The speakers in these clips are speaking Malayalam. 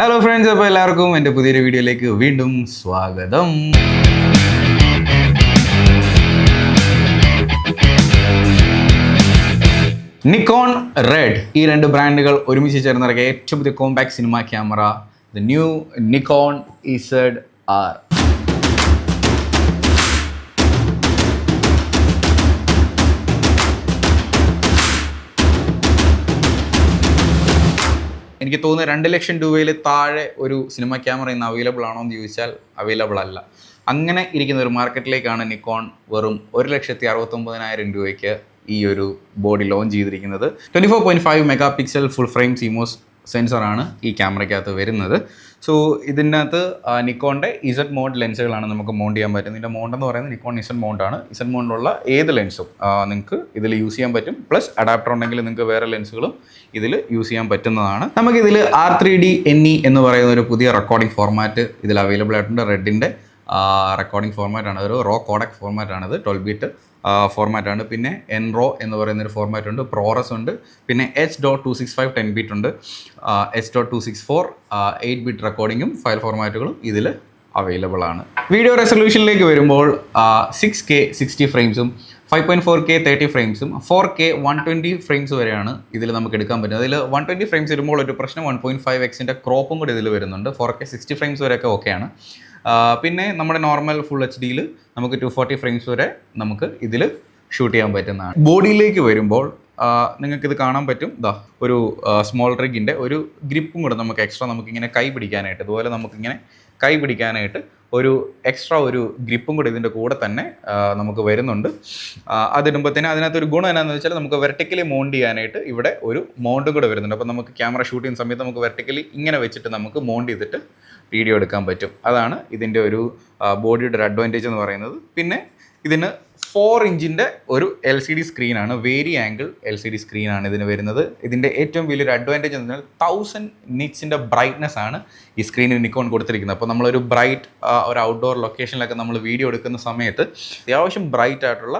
ഹലോ ഫ്രണ്ട്സ്, അപ്പോൾ എല്ലാവർക്കും എൻ്റെ പുതിയൊരു വീഡിയോയിലേക്ക് വീണ്ടും സ്വാഗതം. നിക്കോൺ റെഡ്, ഈ രണ്ട് ബ്രാൻഡുകൾ ഒരുമിച്ച് ചേർന്നിറങ്ങിയ ഏറ്റവും പുതിയ compact cinema camera, the new Nikon EZ-R. എനിക്ക് തോന്നുന്നു 2 ലക്ഷം രൂപയിൽ താഴെ ഒരു സിനിമ ക്യാമറ ഇന്ന് അവൈലബിൾ ആണോ എന്ന് ചോദിച്ചാൽ അവൈലബിൾ അല്ല. അങ്ങനെ ഇരിക്കുന്ന ഒരു മാർക്കറ്റിലേക്കാണ് നിക്കോൺ വെറും 1,69,000 രൂപയ്ക്ക് ഈ ഒരു ബോഡി ലോഞ്ച് ചെയ്തിരിക്കുന്നത്. 24.5 mega pixel full frame CMOS സെൻസറാണ് ഈ ക്യാമറയ്ക്കകത്ത് വരുന്നത്. സോ ഇതിനകത്ത് നിക്കോണിൻ്റെ Z മോഡ് ലെൻസുകളാണ് നമുക്ക് മൗണ്ട് ചെയ്യാൻ പറ്റുന്നത്. ഇതിൻ്റെ മൗണ്ട് എന്ന് പറയുന്നത് നിക്കോൺ Z മൗണ്ടാണ്. Z മൗണ്ടിലുള്ള ഏത് ലെൻസും നിങ്ങൾക്ക് ഇതിൽ യൂസ് ചെയ്യാൻ പറ്റും. പ്ലസ് അഡാപ്റ്റർ ഉണ്ടെങ്കിൽ നിങ്ങൾക്ക് വേറെ ലെൻസുകളും ഇതിൽ യൂസ് ചെയ്യാൻ പറ്റുന്നതാണ്. നമുക്കിതിൽ R3D NE എന്ന് പറയുന്ന ഒരു പുതിയ റെക്കോർഡിംഗ് ഫോർമാറ്റ് ഇതിൽ അവൈലബിൾ ആയിട്ടുണ്ട്. റെഡിൻ്റെ റെക്കോർഡിംഗ് ഫോർമാറ്റാണ്, ഒരു റോ കോഡക് ഫോർമാറ്റാണിത്, 12 ബിറ്റ് ഫോർമാറ്റാണ്. പിന്നെ എൻറോ എന്ന് പറയുന്നൊരു ഫോർമാറ്റ് ഉണ്ട്, പ്രോറസ് ഉണ്ട്, പിന്നെ H.265 10 ബിറ്റ് ഉണ്ട്, H.264 8 ബിറ്റ് റെക്കോർഡിങ്ങും ഫയൽ ഫോർമാറ്റുകളും ഇതിൽ അവൈലബിൾ ആണ്. വീഡിയോ റെസൊല്യൂഷനിലേക്ക് വരുമ്പോൾ 6K 60 ഫ്രെയിംസും 5.4K 30 ഫ്രെയിംസും 4K 120 ഫ്രെയിംസ് വരെയാണ് ഇതിൽ നമുക്ക് എടുക്കാൻ പറ്റുന്നത്. ഇതിൽ 120 ഫ്രെയിംസ് വരുമ്പോൾ ഒരു പ്രശ്നം 1.5x ക്രോപ്പും കൂടി ഇതിൽ വരുന്നുണ്ട്. 4K 60 ഫ്രെയിംസ് വരെയൊക്കെ ഓക്കെയാണ്. പിന്നെ നമ്മുടെ നോർമൽ ഫുൾ HDയിൽ നമുക്ക് 240 ഫ്രെയിംസ് വരെ നമുക്ക് ഇതിൽ ഷൂട്ട് ചെയ്യാൻ പറ്റുന്നതാണ്. ബോഡിയിലേക്ക് വരുമ്പോൾ നിങ്ങൾക്കിത് കാണാൻ പറ്റും. ഒരു സ്മോൾ റിഗിൻ്റെ ഒരു ഗ്രിപ്പും കൂടെ നമുക്ക് എക്സ്ട്രാ നമുക്കിങ്ങനെ കൈ പിടിക്കാനായിട്ട്, ഇതുപോലെ നമുക്കിങ്ങനെ കൈ പിടിക്കാനായിട്ട് ഒരു എക്സ്ട്രാ ഒരു ഗ്രിപ്പും കൂടി ഇതിൻ്റെ കൂടെ തന്നെ നമുക്ക് വരുന്നുണ്ട്. അതിടുമ്പോൾ തന്നെ അതിനകത്തൊരു ഗുണം എന്നാന്ന് വെച്ചാൽ നമുക്ക് വെർട്ടിക്കലി മൗണ്ട് ചെയ്യാനായിട്ട് ഇവിടെ ഒരു മൗണ്ടും കൂടെ വരുന്നുണ്ട്. അപ്പോൾ നമുക്ക് ക്യാമറ ഷൂട്ട് ചെയ്യുന്ന സമയത്ത് നമുക്ക് വെർട്ടിക്കലി ഇങ്ങനെ വെച്ചിട്ട് നമുക്ക് മൗണ്ട് ചെയ്തിട്ട് വീഡിയോ എടുക്കാൻ പറ്റും. അതാണ് ഇതിൻ്റെ ഒരു ബോഡിയുടെ ഒരു അഡ്വാൻറ്റേജ് എന്ന് പറയുന്നത്. പിന്നെ ഇതിന് 4 ഇഞ്ചിൻ്റെ ഒരു LCD സ്ക്രീനാണ്, വേരി ആംഗിൾ LCD സ്ക്രീനാണ് ഇതിന് വരുന്നത്. ഇതിൻ്റെ ഏറ്റവും വലിയൊരു അഡ്വാൻറ്റേജ് എന്ന് പറഞ്ഞാൽ 1000 നിറ്റ്സിൻ്റെ ബ്രൈറ്റ്നെസ് ആണ് ഈ സ്ക്രീനിൽ നിക്കോൺ കൊടുത്തിരിക്കുന്നത്. അപ്പോൾ നമ്മളൊരു ബ്രൈറ്റ് ഒരു ഔട്ട്ഡോർ ലൊക്കേഷനിലൊക്കെ നമ്മൾ വീഡിയോ എടുക്കുന്ന സമയത്ത് അത്യാവശ്യം ബ്രൈറ്റ് ആയിട്ടുള്ള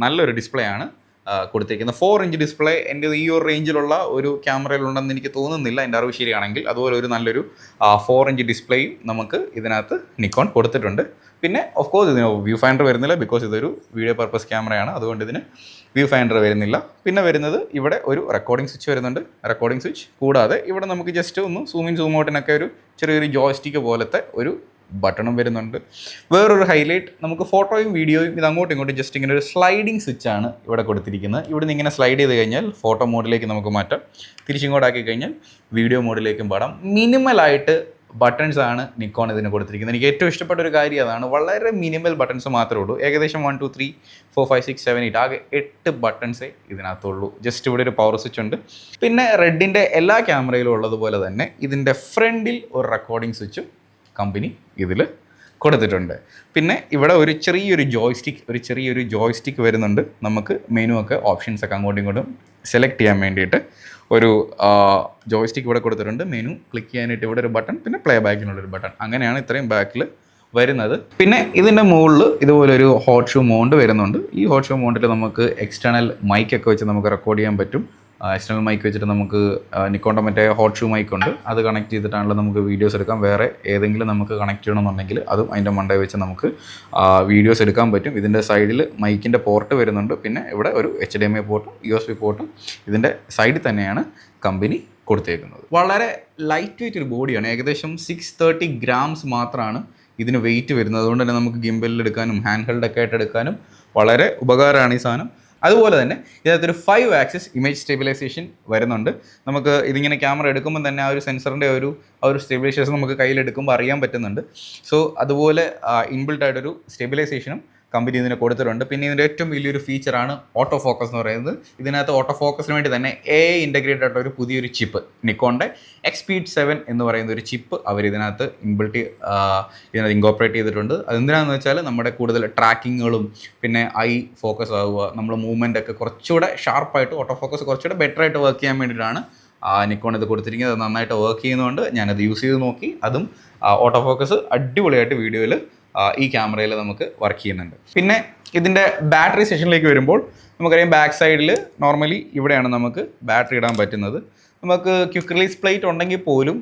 നല്ലൊരു ഡിസ്പ്ലേ ആണ് കൊടുത്തിരിക്കുന്നത്. 4 ഇഞ്ച് ഡിസ്പ്ലേ എൻ്റെ ഈ ഒരു റേഞ്ചിലുള്ള ഒരു ക്യാമറയിലുണ്ടെന്ന് എനിക്ക് തോന്നുന്നില്ല, എൻ്റെ അറിവ് ശരിയാണെങ്കിൽ. അതുപോലെ ഒരു നല്ലൊരു 4 ഇഞ്ച് ഡിസ്പ്ലേയും നമുക്ക് ഇതിനകത്ത് നിക്കോൺ കൊടുത്തിട്ടുണ്ട്. പിന്നെ ഓഫ് കോഴ്സ് ഇതിന് വ്യൂ ഫൈൻഡർ വരുന്നില്ല, ബിക്കോസ് ഇതൊരു വീഡിയോ പർപ്പസ് ക്യാമറയാണ്, അതുകൊണ്ട് ഇതിന് വ്യൂ ഫൈൻഡർ വരുന്നില്ല. പിന്നെ വരുന്നത് ഇവിടെ ഒരു റെക്കോർഡിംഗ് സ്വിച്ച് വരുന്നുണ്ട്. റെക്കോർഡിംഗ് സ്വിച്ച് കൂടാതെ ഇവിടെ നമുക്ക് ജസ്റ്റ് ഒന്ന് സൂം ഇൻ സൂം ഔട്ടിനൊക്കെ ഒരു ചെറിയൊരു ജോയ്സ്റ്റിക്ക് പോലത്തെ ഒരു ബട്ടണും വരുന്നുണ്ട്. വേറൊരു ഹൈലൈറ്റ്, നമുക്ക് ഫോട്ടോയും വീഡിയോയും ഇത് അങ്ങോട്ടും ഇങ്ങോട്ടും ജസ്റ്റ് ഇങ്ങനെ ഒരു സ്ലൈഡിങ് സ്വിച്ചാണ് ഇവിടെ കൊടുത്തിരിക്കുന്നത്. ഇവിടെ നിന്ന് ഇങ്ങനെ സ്ലൈഡ് ചെയ്ത് കഴിഞ്ഞാൽ ഫോട്ടോ മോഡിലേക്ക് നമുക്ക് മാറ്റാം, തിരിച്ചിങ്ങോട്ടാക്കി കഴിഞ്ഞാൽ വീഡിയോ മോഡിലേക്കും പാടാം. മിനിമലായിട്ട് ബട്ടൺസ് ആണ് നിക്കോൺ ഇതിന് കൊടുത്തിരിക്കുന്നത്. എനിക്ക് ഏറ്റവും ഇഷ്ടപ്പെട്ട ഒരു കാര്യം അതാണ്. വളരെ മിനിമൽ ബട്ടൺസ് മാത്രമേ ഉള്ളൂ. ഏകദേശം 1 2 3 4 5 6 7 8 ആകെ 8 ബട്ടൺസേ ഇതിനകത്തുള്ളൂ. ജസ്റ്റ് ഇവിടെ ഒരു പവർ സ്വിച്ച് ഉണ്ട്. പിന്നെ റെഡിൻ്റെ എല്ലാ ക്യാമറയിലും ഉള്ളതുപോലെ തന്നെ ഇതിൻ്റെ ഫ്രണ്ടിൽ ഒരു റെക്കോർഡിംഗ് സ്വിച്ചും കമ്പനി ഇതിൽ കൊടുത്തിട്ടുണ്ട്. പിന്നെ ഇവിടെ ഒരു ചെറിയൊരു ജോയ്സ്റ്റിക്ക് വരുന്നുണ്ട്. നമുക്ക് മെനു ഒക്കെ ഓപ്ഷൻസൊക്കെ അങ്ങോട്ടും ഇങ്ങോട്ടും സെലക്ട് ചെയ്യാൻ വേണ്ടിയിട്ട് ഒരു ജോയ്സ്റ്റിക്ക് ഇവിടെ കൊടുത്തിട്ടുണ്ട്. മെനു ക്ലിക്ക് ചെയ്യാനായിട്ട് ഇവിടെ ഒരു ബട്ടൺ, പിന്നെ പ്ലേ ബാക്കിനുള്ളൊരു ബട്ടൺ. അങ്ങനെയാണ് ഇത്രയും ബാക്കിൽ വരുന്നത്. പിന്നെ ഇതിൻ്റെ മുകളിൽ ഇതുപോലൊരു ഹോട്ട് ഷൂ മൗണ്ട് വരുന്നുണ്ട്. ഈ ഹോട്ട് ഷൂ മൗണ്ടിൽ നമുക്ക് എക്സ്റ്റേണൽ മൈക്കൊക്കെ വെച്ച് നമുക്ക് റെക്കോർഡ് ചെയ്യാൻ പറ്റും. എക്സ്റ്റേണൽ മൈക്ക് വെച്ചിട്ട് നമുക്ക് നിക്കോണിൻ്റെ മറ്റേ ഹോട്ട് ഷൂ മൈക്ക് ഉണ്ട്, അത് കണക്ട് ചെയ്തിട്ടാണല്ലോ നമുക്ക് വീഡിയോസ് എടുക്കാം. വേറെ ഏതെങ്കിലും നമുക്ക് കണക്ട് ചെയ്യണമെന്നുണ്ടെങ്കിൽ അതും അതിൻ്റെ മണ്ടയിൽ വെച്ച് നമുക്ക് വീഡിയോസ് എടുക്കാൻ പറ്റും. ഇതിൻ്റെ സൈഡിൽ മൈക്കിൻ്റെ പോർട്ട് വരുന്നുണ്ട്. പിന്നെ ഇവിടെ ഒരു HDMI പോർട്ടും USB പോർട്ടും ഇതിൻ്റെ സൈഡിൽ തന്നെയാണ് കമ്പനി കൊടുത്തേക്കുന്നത്. വളരെ ലൈറ്റ് വെയിറ്റ് ഒരു ബോഡിയാണ്. ഏകദേശം 630 ഗ്രാംസ് മാത്രമാണ് ഇതിന് വെയിറ്റ് വരുന്നത്. അതുകൊണ്ട് തന്നെ നമുക്ക് ഗിംബലിൽ എടുക്കാനും ഹാൻഡ് ഹെൽഡൊക്കെ ആയിട്ട് എടുക്കാനും വളരെ ഉപകാരമാണ് ഈ സാധനം. അതുപോലെ തന്നെ ഇതിനകത്തൊരു 5 ആക്സിസ് ഇമേജ് സ്റ്റെബിലൈസേഷൻ വരുന്നുണ്ട്. നമുക്ക് ഇതിങ്ങനെ ക്യാമറ എടുക്കുമ്പോൾ തന്നെ ആ ഒരു സെൻസറിൻ്റെ ഒരു സ്റ്റെബിലൈസേഷൻ നമുക്ക് കയ്യിലെടുക്കുമ്പോൾ അറിയാൻ പറ്റുന്നുണ്ട്. സോ അതുപോലെ ഇൻബിൽട്ട് ആയിട്ടൊരു സ്റ്റെബിലൈസേഷനും കമ്പനി ഇതിന് കൊടുത്തിട്ടുണ്ട്. പിന്നെ ഇതിൻ്റെ ഏറ്റവും വലിയൊരു ഫീച്ചറാണ് ഓട്ടോ ഫോക്കസ് എന്ന് പറയുന്നത്. ഇതിനകത്ത് ഓട്ടോ ഫോക്കസിന് വേണ്ടി തന്നെ AI ഇൻ്റഗ്രേറ്റഡ് ആയിട്ട് ഒരു പുതിയൊരു ചിപ്പ്, നിക്കോണിൻ്റെ XPEED 7 എന്ന് പറയുന്ന ഒരു ചിപ്പ് അവർ ഇതിനകത്ത് ഇതിനകത്ത് ഇൻകോപ്പറേറ്റ് ചെയ്തിട്ടുണ്ട്. അതെന്തിനാണെന്ന് വെച്ചാൽ നമ്മുടെ കൂടുതൽ ട്രാക്കിങ്ങുകളും പിന്നെ ഫോക്കസ് ആവുക, നമ്മൾ മൂവ്മെൻ്റ് ഒക്കെ കുറച്ചുകൂടെ ഷാർപ്പായിട്ട്, ഓട്ടോ ഫോക്കസ് കുറച്ചുകൂടെ ബെറ്റർ ആയിട്ട് വർക്ക് ചെയ്യാൻ വേണ്ടിയിട്ടാണ് നിക്കോൺ ഇത് കൊടുത്തിരിക്കുന്നത്. അത് നന്നായിട്ട് വർക്ക് ചെയ്യുന്നതുകൊണ്ട് ഞാനത് യൂസ് ചെയ്ത് നോക്കി. അതും ഓട്ടോ ഫോക്കസ് അടിപൊളിയായിട്ട് വീഡിയോയിൽ ഈ ക്യാമറയിൽ നമുക്ക് വർക്ക് ചെയ്യുന്നുണ്ട്. പിന്നെ ഇതിൻ്റെ ബാറ്ററി സെഷനിലേക്ക് വരുമ്പോൾ നമുക്കറിയാം ബാക്ക് സൈഡിൽ നോർമലി ഇവിടെയാണ് നമുക്ക് ബാറ്ററി ഇടാൻ പറ്റുന്നത്. നമുക്ക് ക്വിക്ക് റിലീസ് പ്ലേറ്റ് ഉണ്ടെങ്കിൽ പോലും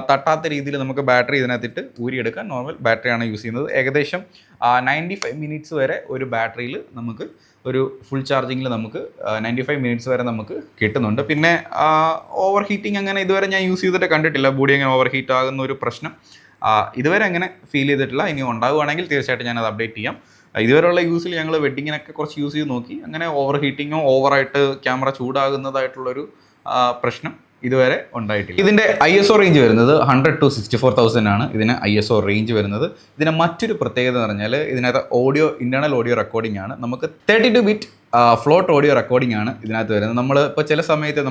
തട്ടാത്ത രീതിയിൽ നമുക്ക് ബാറ്ററി ഇതിനകത്തിട്ട് ഊരിയെടുക്കാൻ നോർമൽ ബാറ്ററിയാണ് യൂസ് ചെയ്യുന്നത്. ഏകദേശം 95 മിനിറ്റ്സ് വരെ ഒരു ബാറ്ററിയിൽ നമുക്ക് ഒരു ഫുൾ ചാർജിങ്ങിൽ നമുക്ക് 95 മിനിറ്റ്സ് വരെ നമുക്ക് കിട്ടുന്നുണ്ട്. പിന്നെ ഓവർ ഹീറ്റിംഗ് അങ്ങനെ ഇതുവരെ ഞാൻ യൂസ് ചെയ്തിട്ട് കണ്ടിട്ടില്ല, ബോഡി അങ്ങനെ ഓവർ ഹീറ്റ് ആകുന്ന ഒരു പ്രശ്നം ഇതുവരെ അങ്ങനെ ഫീൽ ചെയ്തിട്ടില്ല. ഇനി ഉണ്ടാവുകയാണെങ്കിൽ തീർച്ചയായിട്ടും ഞാനത് അപ്ഡേറ്റ് ചെയ്യാം. ഇതുവരെയുള്ള യൂസിൽ ഞങ്ങൾ വെഡ്ഡിങ്ങിനൊക്കെ കുറച്ച് യൂസ് ചെയ്ത് നോക്കി, അങ്ങനെ ഓവർ ഹീറ്റിങ്ങോ ഓവറായിട്ട് ക്യാമറ ചൂടാകുന്നതായിട്ടുള്ളൊരു പ്രശ്നം ഇതുവരെ ഉണ്ടായിട്ടില്ല. ഇതിൻ്റെ ISO റേഞ്ച് വരുന്നത് 100 to 64,000 ആണ് ഇതിന് ISO റേഞ്ച് വരുന്നത്. ഇതിന് മറ്റൊരു പ്രത്യേകത എന്ന് പറഞ്ഞാൽ ഇതിനകത്ത് ഇൻറ്റേർണൽ ഓഡിയോ റെക്കോർഡിംഗ് ആണ്. നമുക്ക് 32 ബിറ്റ് ഫ്ലോട്ട് ഓഡിയോ റെക്കോർഡിംഗ് ആണ് ഇതിനകത്ത് വരുന്നത്. നമ്മൾ ഇപ്പോൾ ചില സമയത്ത്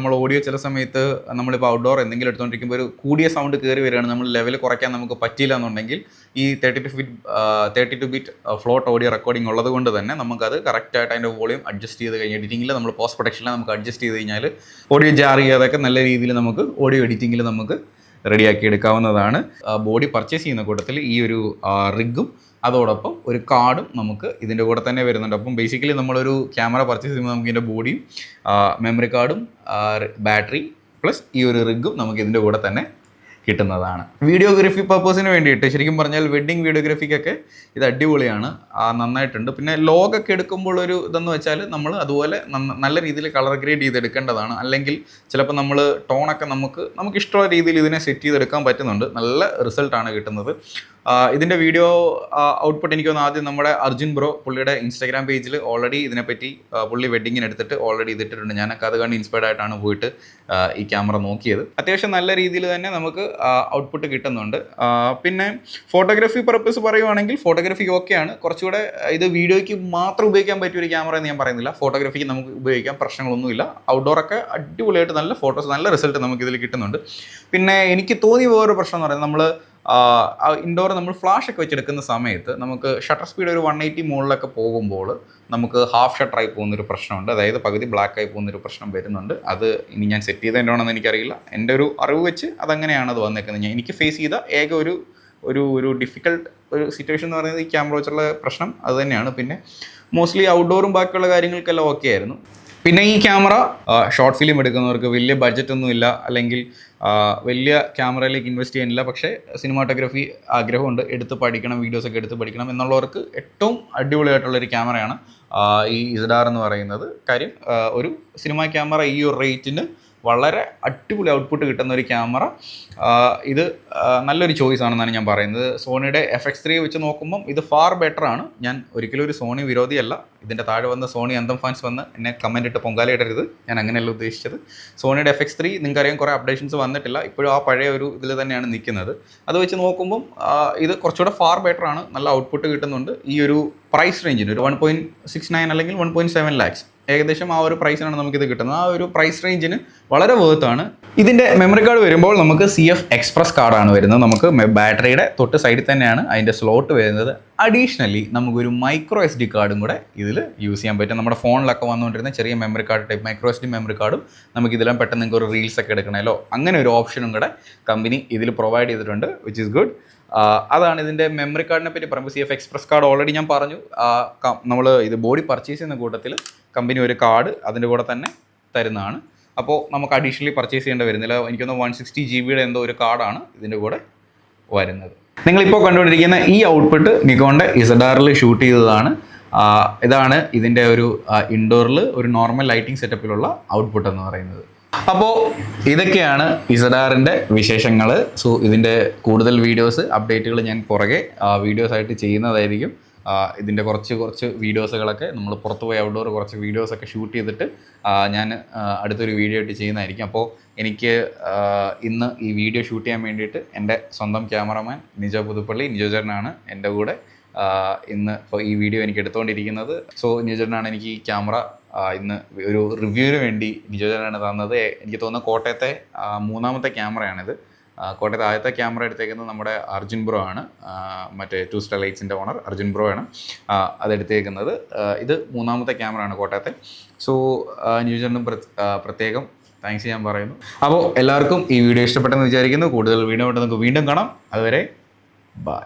ചില സമയത്ത് നമ്മളിപ്പോൾ ഔട്ട്ഡോർ എന്തെങ്കിലും എടുത്തുകൊണ്ടിരിക്കുമ്പോൾ ഒരു കൂടിയ സൗണ്ട് കയറി വരികയാണ്, നമ്മൾ ലെവൽ കുറയ്ക്കാൻ നമുക്ക് പറ്റിയില്ല എന്നുണ്ടെങ്കിൽ ഈ 32 ബിറ്റ് ഫ്ലോട്ട് ഓഡിയോ റെക്കോർഡിംഗ് ഉള്ളത് കൊണ്ട് തന്നെ നമുക്കത് കറക്റ്റായിട്ട് അതിൻ്റെ വോളിയം അഡ്ജസ്റ്റ് ചെയ്ത് കഴിഞ്ഞ് എഡിറ്റിങ്ങിൽ നമ്മൾ പോസ്റ്റ് പ്രൊഡക്ഷനിൽ നമുക്ക് അഡ്ജസ്റ്റ് ചെയ്ത് കഴിഞ്ഞാൽ ഓഡിയോ ജാർ ചെയ്യാതൊക്കെ നല്ല രീതിയിൽ നമുക്ക് ഓഡിയോ എഡിറ്റിങ്ങിൽ നമുക്ക് റെഡിയാക്കി എടുക്കാവുന്നതാണ്. ബോഡി പർച്ചേസ് ചെയ്യുന്ന കൂട്ടത്തിൽ ഈ ഒരു റിഗും അതോടൊപ്പം ഒരു കാർഡും നമുക്ക് ഇതിൻ്റെ കൂടെ തന്നെ വരുന്നുണ്ട്. അപ്പം ബേസിക്കലി നമ്മളൊരു ക്യാമറ പർച്ചേസ് ചെയ്യുമ്പോൾ നമുക്ക് ഇതിൻ്റെ ബോഡിയും മെമ്മറി കാർഡും ബാറ്ററി പ്ലസ് ഈ ഒരു റിഗും നമുക്ക് ഇതിൻ്റെ കൂടെ തന്നെ കിട്ടുന്നതാണ്. വീഡിയോഗ്രാഫി പർപ്പസിന് വേണ്ടിയിട്ട് ശരിക്കും പറഞ്ഞാൽ വെഡ്ഡിങ് വീഡിയോഗ്രാഫിക്കൊക്കെ ഇത് അടിപൊളിയാണ്, നന്നായിട്ടുണ്ട്. പിന്നെ ലോഗൊക്കെ എടുക്കുമ്പോൾ ഒരു ഇതെന്ന് വെച്ചാൽ നമ്മൾ അതുപോലെ നല്ല രീതിയിൽ കളർ ഗ്രേഡ് ചെയ്തെടുക്കേണ്ടതാണ്. അല്ലെങ്കിൽ ചിലപ്പോൾ നമ്മൾ ടോണൊക്കെ നമുക്ക് ഇഷ്ടമുള്ള രീതിയിൽ ഇതിനെ സെറ്റ് ചെയ്തെടുക്കാൻ പറ്റുന്നുണ്ട്. നല്ല റിസൾട്ടാണ് കിട്ടുന്നത്. ഇതിൻ്റെ വീഡിയോ ഔട്ട്പുട്ട് എനിക്ക് തോന്നുന്നു ആദ്യം നമ്മുടെ അർജുൻ ബ്രോ പുള്ളിയുടെ ഇൻസ്റ്റാഗ്രാം പേജിൽ ഓൾറെഡി ഇതിനെപ്പറ്റി പുള്ളി വെഡ്ഡിങ്ങിന് എടുത്തിട്ട് ഓൾറെഡി ഇതിട്ടിട്ടുണ്ട്. ഞാനൊക്കെ അത് കണ്ട് ഇൻസ്പയർഡ് ആയിട്ടാണ് പോയിട്ട് ഈ ക്യാമറ നോക്കിയത്. അത്യാവശ്യം നല്ല രീതിയിൽ തന്നെ നമുക്ക് ഔട്ട്പുട്ട് കിട്ടുന്നുണ്ട്. പിന്നെ ഫോട്ടോഗ്രാഫി പർപ്പസ് പറയുവാണെങ്കിൽ ഫോട്ടോഗ്രാഫിക്ക് ഓക്കെയാണ്. കുറച്ചുകൂടെ ഇത് വീഡിയോയ്ക്ക് മാത്രം ഉപയോഗിക്കാൻ പറ്റിയ ഒരു ക്യാമറ എന്ന് ഞാൻ പറയുന്നില്ല, ഫോട്ടോഗ്രാഫിക്ക് നമുക്ക് ഉപയോഗിക്കാം, പ്രശ്നങ്ങളൊന്നുമില്ല. ഔട്ട്ഡോറൊക്കെ അടിപൊളിയായിട്ട് നല്ല ഫോട്ടോസ് നല്ല റിസൾട്ട് നമുക്ക് ഇതിൽ കിട്ടുന്നുണ്ട്. പിന്നെ എനിക്ക് തോന്നിയ വേറൊരു പ്രശ്നം എന്ന് പറയുന്നത് നമ്മൾ ഇൻഡോർ നമ്മൾ ഫ്ലാഷ് ഒക്കെ വെച്ചെടുക്കുന്ന സമയത്ത് നമുക്ക് ഷട്ടർ സ്പീഡ് ഒരു 180 മുകളിലൊക്കെ പോകുമ്പോൾ നമുക്ക് ഹാഫ് ഷട്ടറായി പോകുന്നൊരു പ്രശ്നമുണ്ട്. അതായത് പകുതി ബ്ലാക്കായി പോകുന്നൊരു പ്രശ്നം വരുന്നുണ്ട്. അത് ഇനി ഞാൻ സെറ്റ് ചെയ്തതിൻ്റെ ആണെന്ന് എനിക്കറിയില്ല, എൻ്റെ ഒരു അറിവ് വെച്ച് അതങ്ങനെയാണ് അത് വന്നേക്കുന്നത്. എനിക്ക് ഫേസ് ചെയ്ത ഏക ഒരു ഡിഫിക്കൽട്ട് ഒരു സിറ്റുവേഷൻ എന്ന് പറയുന്നത് ഈ ക്യാമറ വെച്ചുള്ള പ്രശ്നം അത് തന്നെയാണ്. പിന്നെ മോസ്റ്റ്ലി ഔട്ട്ഡോറും ബാക്കിയുള്ള കാര്യങ്ങൾക്കെല്ലാം ഓക്കെ ആയിരുന്നു. പിന്നെ ഈ ക്യാമറ ഷോർട്ട് ഫിലിം എടുക്കുന്നവർക്ക് വലിയ ബഡ്ജറ്റൊന്നുമില്ല, അല്ലെങ്കിൽ വലിയ ക്യാമറയിലേക്ക് ഇൻവെസ്റ്റ് ചെയ്യാനില്ല, പക്ഷേ സിനിമാറ്റോഗ്രാഫി ആഗ്രഹമുണ്ട്, എടുത്ത് പഠിക്കണം, വീഡിയോസൊക്കെ എടുത്ത് പഠിക്കണം എന്നുള്ളവർക്ക് ഏറ്റവും അടിപൊളിയായിട്ടുള്ളൊരു ക്യാമറയാണ് ഈ ZR എന്ന് പറയുന്നത്. കാര്യം ഒരു സിനിമ ക്യാമറ ഈ ഒരു റേറ്റിന് വളരെ അടിപൊളി ഔട്ട്പുട്ട് കിട്ടുന്ന ഒരു ക്യാമറ. ഇത് നല്ലൊരു ചോയ്സ് ആണെന്നാണ് ഞാൻ പറയുന്നത്. സോണിയുടെ FX3 വെച്ച് നോക്കുമ്പം ഇത് ഫാർ ബെറ്റർ ആണ്. ഞാൻ ഒരിക്കലും ഒരു സോണി വിരോധിയല്ല. ഇതിൻ്റെ താഴെ വന്ന സോണി അന്തം ഫാൻസ് വന്ന് എന്നെ കമൻറ്റ് ഇട്ട് പൊങ്കാലയിടരുത്, ഞാൻ അങ്ങനെയല്ല ഉദ്ദേശിച്ചത്. സോണിയുടെ FX3 നിങ്ങൾക്കറിയാം കുറേ അപ്ഡേഷൻസ് വന്നിട്ടില്ല, ഇപ്പോഴും ആ പഴയ ഒരു ഇതിൽ തന്നെയാണ് നിൽക്കുന്നത്. അത് വെച്ച് നോക്കുമ്പം ഇത് കുറച്ചുകൂടെ ഫാർ ബെറ്റർ ആണ്, നല്ല ഔട്ട്പുട്ട് കിട്ടുന്നുണ്ട്. ഈ ഒരു പ്രൈസ് റേഞ്ചിന് ഒരു 1.69 അല്ലെങ്കിൽ 1.7 lakhs ഏകദേശം ആ ഒരു പ്രൈസിനാണ് നമുക്കിത് കിട്ടുന്നത്. ആ ഒരു പ്രൈസ് റേഞ്ചിന് വളരെ വേർത്താണ്. ഇതിൻ്റെ മെമ്മറി കാർഡ് വരുമ്പോൾ നമുക്ക് CF എക്സ്പ്രസ് കാർഡാണ് വരുന്നത്. നമുക്ക് ബാറ്ററിയുടെ തൊട്ട് സൈഡിൽ തന്നെയാണ് അതിൻ്റെ സ്ലോട്ട് വരുന്നത്. അഡീഷണലി നമുക്കൊരു മൈക്രോ SD കാർഡും കൂടെ ഇതിൽ യൂസ് ചെയ്യാൻ പറ്റും. നമ്മുടെ ഫോണിലൊക്കെ വന്നുകൊണ്ടിരുന്ന ചെറിയ memory card type micro SD memory കാർഡും നമുക്കിതിലും പെട്ടെന്ന് നിങ്ങൾക്ക് ഒരു റീൽസൊക്കെ എടുക്കണമല്ലോ, അങ്ങനെ ഒരു ഓപ്ഷനും കൂടെ കമ്പനി ഇതിൽ പ്രൊവൈഡ് ചെയ്തിട്ടുണ്ട്, വിച്ച് ഈസ് ഗുഡ്. അതാണ് ഇതിൻ്റെ മെമ്മറി കാർഡിനെ പറ്റി പറയുമ്പോൾ. CF എക്സ്പ്രസ് കാർഡ് ഓൾറെഡി ഞാൻ പറഞ്ഞു. നമ്മൾ ഇത് ബോഡി പർച്ചേസ് ചെയ്യുന്ന കൂട്ടത്തിൽ കമ്പനി ഒരു കാർഡ് അതിൻ്റെ കൂടെ തന്നെ തരുന്നതാണ്. അപ്പോൾ നമുക്ക് അഡീഷണലി പർച്ചേസ് ചെയ്യേണ്ടി വരുന്നില്ല. എനിക്കൊന്ന് 160 GB എന്തോ ഒരു കാർഡാണ് ഇതിൻ്റെ കൂടെ വരുന്നത്. നിങ്ങളിപ്പോൾ കണ്ടുകൊണ്ടിരിക്കുന്ന ഈ ഔട്ട്പുട്ട് നിക്കോണിൻ്റെ ZR-ൽ ഷൂട്ട് ചെയ്തതാണ്. ഇതാണ് ഇതിൻ്റെ ഒരു ഇൻഡോറിൽ ഒരു നോർമൽ ലൈറ്റിംഗ് സെറ്റപ്പിലുള്ള ഔട്ട്പുട്ട് എന്ന് പറയുന്നത്. അപ്പോൾ ഇതൊക്കെയാണ് ZR-ൻ്റെ വിശേഷങ്ങൾ. സോ ഇതിൻ്റെ കൂടുതൽ വീഡിയോസ് അപ്ഡേറ്റുകൾ ഞാൻ പുറകെ വീഡിയോസായിട്ട് ചെയ്യുന്നതായിരിക്കും. ഇതിൻ്റെ കുറച്ച് വീഡിയോസുകളൊക്കെ നമ്മൾ പുറത്ത് പോയി ഔട്ട്ഡോർ കുറച്ച് വീഡിയോസൊക്കെ ഷൂട്ട് ചെയ്തിട്ട് ഞാൻ അടുത്തൊരു വീഡിയോ ആയിട്ട് ചെയ്യുന്നതായിരിക്കും. അപ്പോൾ എനിക്ക് ഇന്ന് ഈ വീഡിയോ ഷൂട്ട് ചെയ്യാൻ വേണ്ടിയിട്ട് എൻ്റെ സ്വന്തം ക്യാമറമാൻ നിജോ പുതുപ്പള്ളി നിജോചേട്ടനാണ് എൻ്റെ കൂടെ ഇന്ന് ഇപ്പോൾ ഈ വീഡിയോ എനിക്ക് എടുത്തുകൊണ്ടിരിക്കുന്നത്. സോ നിജോചേട്ടനാണ് എനിക്ക് ഈ ക്യാമറ ഇന്ന് ഒരു റിവ്യൂവിന് വേണ്ടി നിജോചേട്ടനാണ് തന്നത്. എനിക്ക് തോന്നുന്നു കോട്ടയത്തെ 3ാമത്തെ ക്യാമറയാണിത്. കോട്ടയത്ത് ആദ്യത്തെ ക്യാമറ എടുത്തേക്കുന്നത് നമ്മുടെ അർജുൻ ബ്രോ ആണ്, മറ്റേ 2 Star Lights-ൻ്റെ ഓണർ അർജുൻ ബ്രോ ആണ് അതെടുത്തേക്കുന്നത്. ഇത് 3ാമത്തെ ക്യാമറയാണ് കോട്ടയത്തെ. സോ ന്യൂജറിനും പ്രത്യേകം താങ്ക്സ് ഞാൻ പറയുന്നു. അപ്പോൾ എല്ലാവർക്കും ഈ വീഡിയോ ഇഷ്ടപ്പെട്ടെന്ന് വിചാരിക്കുന്നു. കൂടുതൽ വീഡിയോ ആയിട്ട് നമുക്ക് വീണ്ടും കാണാം. അതുവരെ ബൈ.